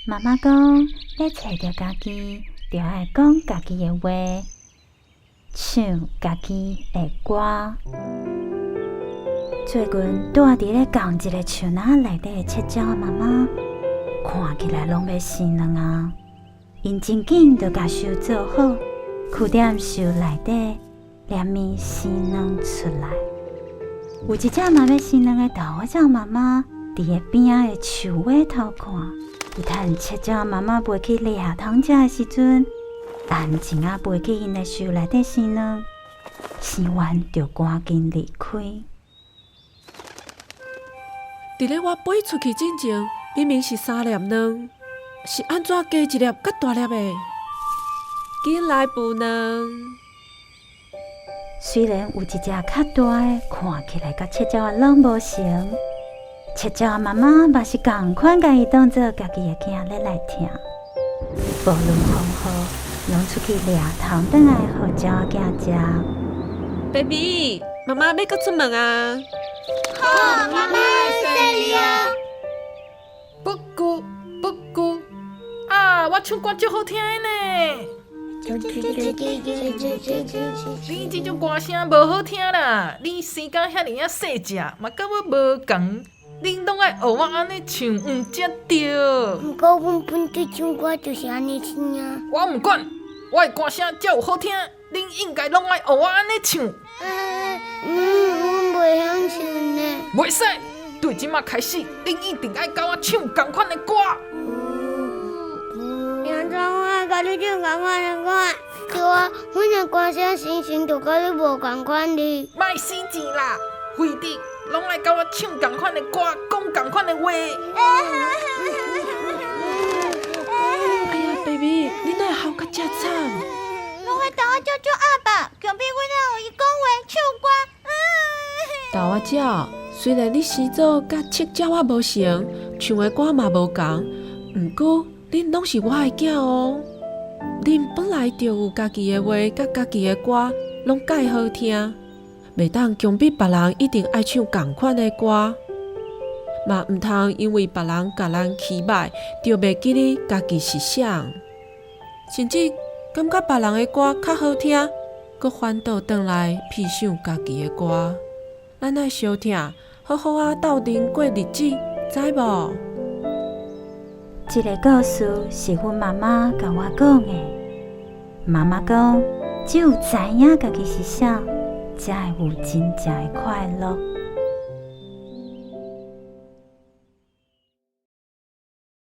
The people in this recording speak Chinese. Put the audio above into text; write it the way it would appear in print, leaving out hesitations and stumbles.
妈妈讲，要找到家己，就要讲家己的话，唱家己的歌。最近住伫咧同一个树仔内底的七鸟妈妈，看起来拢要生卵啊！因真紧就甲树做好，去踮树内底连面生卵出来。有一只嘛要生卵的大鸟妈妈，伫个边仔的树尾头看。伊趁七鸟妈妈飞去掠汤食的时阵，安静啊飞去因的树内底生卵，生完就赶紧离开。伫咧我飞出去之前，明明是3粒卵，是安怎加1粒较大粒的？紧来孵卵！虽然有一只较大的，看起来甲七鸟的卵无同，七鸟妈妈嘛是同款，甲伊当做家己的囝咧来听。无论风雨，拢出去掠汤转来，互鸟仔食。Baby， 妈妈要搁出门啊！好，妈妈谢你啊！不顾不顾啊！我唱歌足好听的呢。你这种歌声无好听啦！你生甲遐尼细只，嘛甲我无共，恁拢爱学我安尼唱，毋才对。不过阮本地唱歌就是安尼听啊。我毋管，我的歌声才有好听，恁应该拢爱学我安尼唱。阮袂晓唱呢。袂使，对即马开始，恁一定爱甲我唱同款的歌。明早我爱甲你唱同款的歌，对啊，阮的歌声声声就甲你无共款哩。莫死钱啦，非得拢爱甲我唱同款的歌，讲同款的话。哎呀 ，baby， 你哪会哭甲遮惨？拢会等我叫阿爸，强逼阮互伊讲话唱歌。大我鸟，虽然你生做甲七鸟仔无同，唱的歌嘛无共，毋过恁拢是我的囝哦。恁本来就有家己的话，甲家己的歌，拢介好听，袂当强逼别人一定爱唱同款的歌，嘛毋通因为别人甲咱起歹，就袂记你家己是啥，甚至感觉别人的歌较好听，搁反倒转来批唱家己的歌。咱爱相疼，好好啊斗阵过日子，知无？这个故事是阮妈妈甲我讲的。妈妈讲，只有知影家己是啥，才会有真正的快乐。